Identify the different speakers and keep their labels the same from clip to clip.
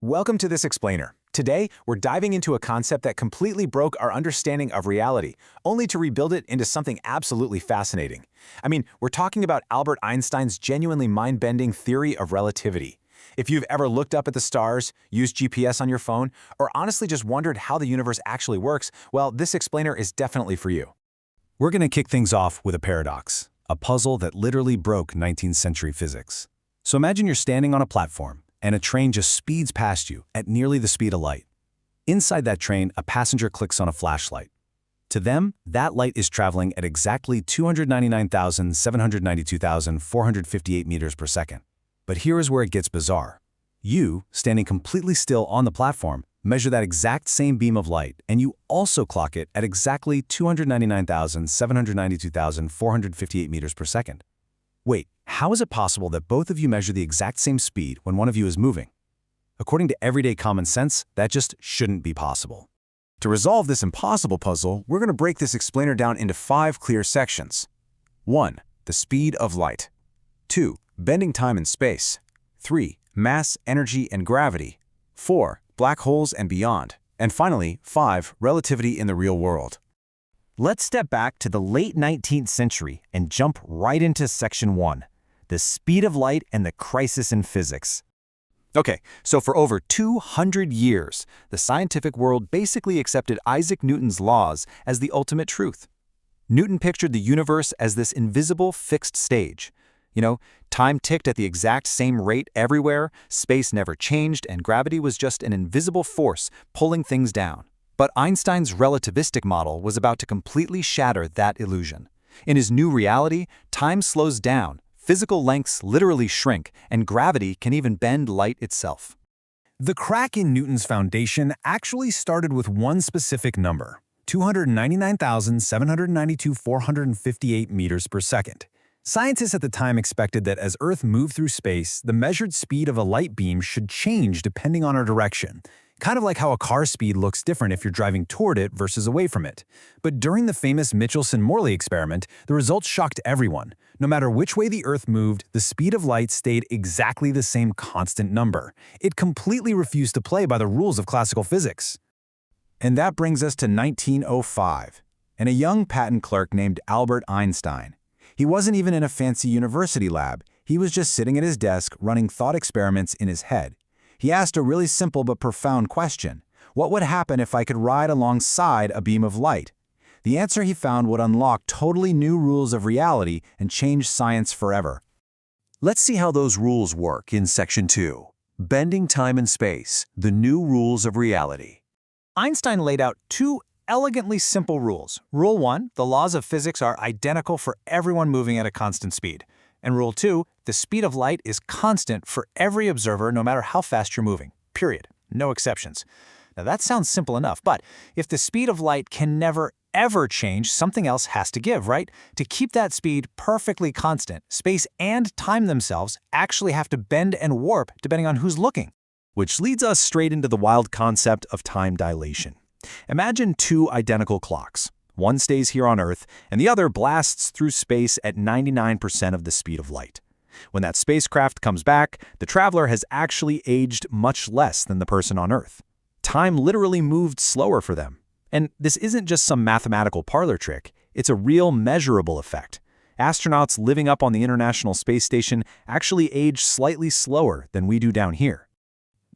Speaker 1: Welcome to this explainer. Today, we're diving into a concept that completely broke our understanding of reality, only to rebuild it into something absolutely fascinating. We're talking about Albert Einstein's genuinely mind-bending theory of relativity. If you've ever looked up at the stars, used GPS on your phone, or honestly just wondered how the universe actually works, well, this explainer is definitely for you.
Speaker 2: We're going to kick things off with a paradox, a puzzle that literally broke 19th century physics. So imagine you're standing on a platform, and a train just speeds past you at nearly the speed of light. Inside that train, a passenger clicks on a flashlight. To them, that light is traveling at exactly 299,792,458 meters per second. But here is where it gets bizarre. You, standing completely still on the platform, measure that exact same beam of light, and you also clock it at exactly 299,792,458 meters per second. Wait, how is it possible that both of you measure the exact same speed when one of you is moving? According to everyday common sense, that just shouldn't be possible.
Speaker 1: To resolve this impossible puzzle, we're going to break this explainer down into 5 clear sections. 1. The speed of light. 2. Bending time and space. 3. Mass, energy, and gravity. 4. Black holes and beyond. And finally, 5. Relativity in the real world.
Speaker 3: Let's step back to the late 19th century and jump right into Section 1, the speed of light and the crisis in physics.
Speaker 1: Okay, so for over 200 years, the scientific world basically accepted Isaac Newton's laws as the ultimate truth. Newton pictured the universe as this invisible fixed stage. Time ticked at the exact same rate everywhere, space never changed, and gravity was just an invisible force pulling things down. But Einstein's relativistic model was about to completely shatter that illusion. In his new reality, time slows down, physical lengths literally shrink, and gravity can even bend light itself.
Speaker 2: The crack in Newton's foundation actually started with one specific number, 299,792,458 meters per second. Scientists at the time expected that as Earth moved through space, the measured speed of a light beam should change depending on our direction. Kind of like how a car's speed looks different if you're driving toward it versus away from it. But during the famous Michelson-Morley experiment, the results shocked everyone. No matter which way the Earth moved, the speed of light stayed exactly the same constant number. It completely refused to play by the rules of classical physics.
Speaker 1: And that brings us to 1905, and a young patent clerk named Albert Einstein. He wasn't even in a fancy university lab. He was just sitting at his desk running thought experiments in his head. He asked a really simple but profound question. What would happen if I could ride alongside a beam of light? The answer he found would unlock totally new rules of reality and change science forever.
Speaker 4: Let's see how those rules work in Section 2. Bending time and space, the new rules of reality.
Speaker 3: Einstein laid out 2 elegantly simple rules. Rule 1, the laws of physics are identical for everyone moving at a constant speed. And Rule 2, the speed of light is constant for every observer no matter how fast you're moving. Period. No exceptions. Now that sounds simple enough, but if the speed of light can never, ever change, something else has to give, right? To keep that speed perfectly constant, space and time themselves actually have to bend and warp depending on who's looking.
Speaker 4: Which leads us straight into the wild concept of time dilation. Imagine 2 identical clocks. One stays here on Earth, and the other blasts through space at 99% of the speed of light. When that spacecraft comes back, the traveler has actually aged much less than the person on Earth. Time literally moved slower for them. And this isn't just some mathematical parlor trick, it's a real measurable effect. Astronauts living up on the International Space Station actually age slightly slower than we do down here.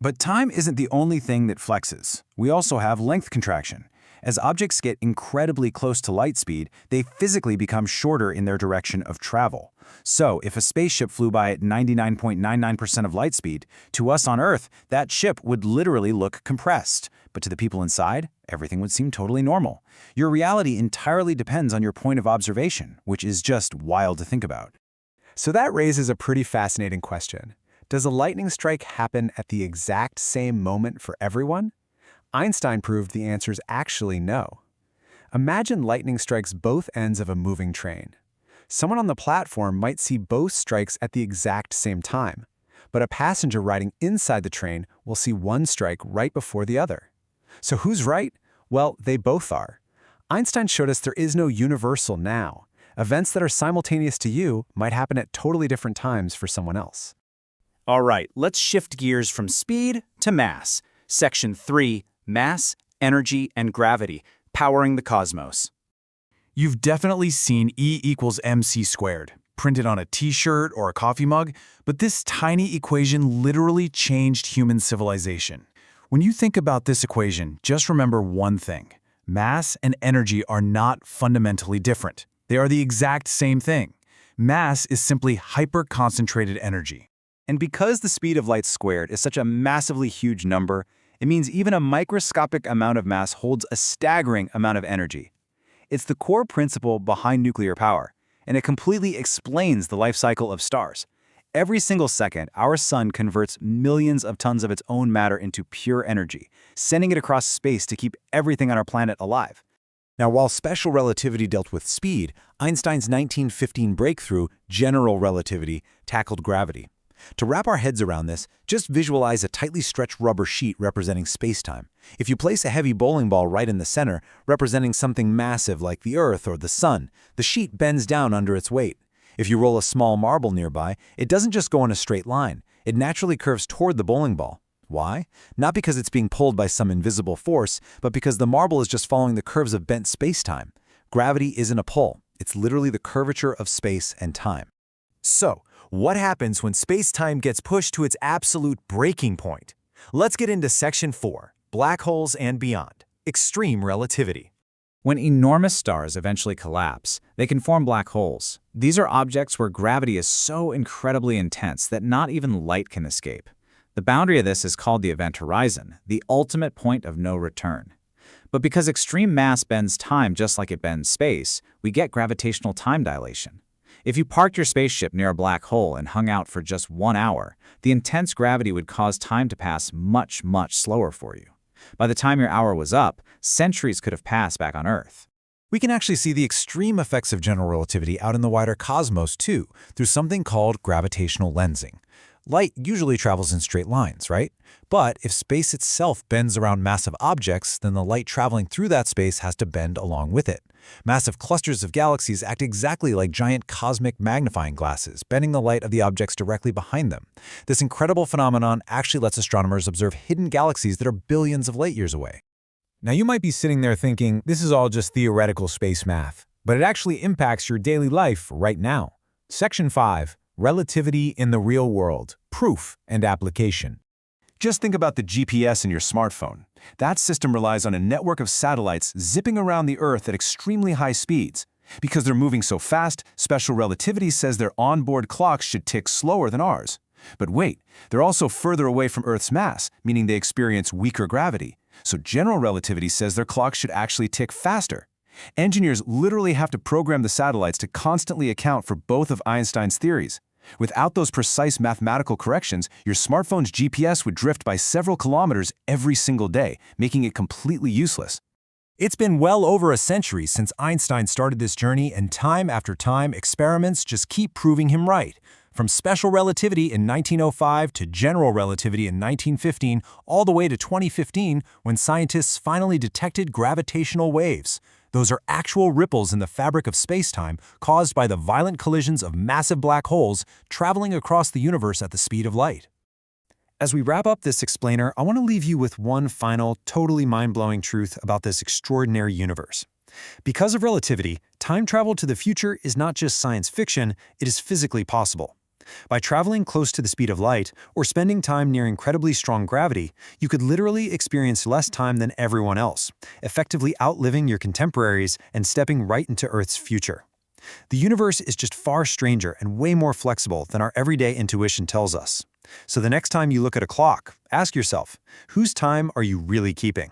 Speaker 1: But time isn't the only thing that flexes. We also have length contraction. As objects get incredibly close to light speed, they physically become shorter in their direction of travel. So, if a spaceship flew by at 99.99% of light speed, to us on Earth, that ship would literally look compressed. But to the people inside, everything would seem totally normal. Your reality entirely depends on your point of observation, which is just wild to think about. So that raises a pretty fascinating question. Does a lightning strike happen at the exact same moment for everyone? Einstein proved the answer is actually no. Imagine lightning strikes both ends of a moving train. Someone on the platform might see both strikes at the exact same time, but a passenger riding inside the train will see one strike right before the other. So who's right? Well, they both are. Einstein showed us there is no universal now. Events that are simultaneous to you might happen at totally different times for someone else.
Speaker 3: All right, let's shift gears from speed to mass. Section 3, Mass, Energy, and Gravity, Powering the Cosmos.
Speaker 2: You've definitely seen E equals mc² printed on a t-shirt or a coffee mug, but this tiny equation literally changed human civilization. When you think about this equation, just remember one thing. Mass and energy are not fundamentally different. They are the exact same thing. Mass is simply hyper-concentrated energy.
Speaker 1: And because the speed of light squared is such a massively huge number, it means even a microscopic amount of mass holds a staggering amount of energy. It's the core principle behind nuclear power, and it completely explains the life cycle of stars. Every single second, our sun converts millions of tons of its own matter into pure energy, sending it across space to keep everything on our planet alive. Now, while special relativity dealt with speed, Einstein's 1915 breakthrough, general relativity, tackled gravity. To wrap our heads around this, just visualize a tightly stretched rubber sheet representing spacetime. If you place a heavy bowling ball right in the center, representing something massive like the Earth or the Sun, the sheet bends down under its weight. If you roll a small marble nearby, it doesn't just go in a straight line. It naturally curves toward the bowling ball. Why? Not because it's being pulled by some invisible force, but because the marble is just following the curves of bent spacetime. Gravity isn't a pull. It's literally the curvature of space and time.
Speaker 2: So, what happens when space-time gets pushed to its absolute breaking point? Let's get into Section 4, Black Holes and Beyond, Extreme Relativity.
Speaker 3: When enormous stars eventually collapse, they can form black holes. These are objects where gravity is so incredibly intense that not even light can escape. The boundary of this is called the event horizon, the ultimate point of no return. But because extreme mass bends time just like it bends space, we get gravitational time dilation. If you parked your spaceship near a black hole and hung out for just 1 hour, the intense gravity would cause time to pass much, much slower for you. By the time your hour was up, centuries could have passed back on Earth.
Speaker 2: We can actually see the extreme effects of general relativity out in the wider cosmos too, through something called gravitational lensing. Light usually travels in straight lines, right? But if space itself bends around massive objects, then the light traveling through that space has to bend along with it. Massive clusters of galaxies act exactly like giant cosmic magnifying glasses, bending the light of the objects directly behind them. This incredible phenomenon actually lets astronomers observe hidden galaxies that are billions of light years away. Now you might be sitting there thinking, this is all just theoretical space math, but it actually impacts your daily life right now. Section 5. Relativity in the real world, proof and application.
Speaker 1: Just think about the GPS in your smartphone. That system relies on a network of satellites zipping around the Earth at extremely high speeds. Because they're moving so fast, special relativity says their onboard clocks should tick slower than ours. But wait, they're also further away from Earth's mass, meaning they experience weaker gravity. So general relativity says their clocks should actually tick faster. Engineers literally have to program the satellites to constantly account for both of Einstein's theories. Without those precise mathematical corrections, your smartphone's GPS would drift by several kilometers every single day, making it completely useless.
Speaker 2: It's been well over a century since Einstein started this journey, and time after time, experiments just keep proving him right. From special relativity in 1905 to general relativity in 1915, all the way to 2015, when scientists finally detected gravitational waves. Those are actual ripples in the fabric of spacetime caused by the violent collisions of massive black holes traveling across the universe at the speed of light. As we wrap up this explainer, I want to leave you with one final, totally mind-blowing truth about this extraordinary universe. Because of relativity, time travel to the future is not just science fiction, it is physically possible. By traveling close to the speed of light, or spending time near incredibly strong gravity, you could literally experience less time than everyone else, effectively outliving your contemporaries and stepping right into Earth's future. The universe is just far stranger and way more flexible than our everyday intuition tells us. So the next time you look at a clock, ask yourself, whose time are you really keeping?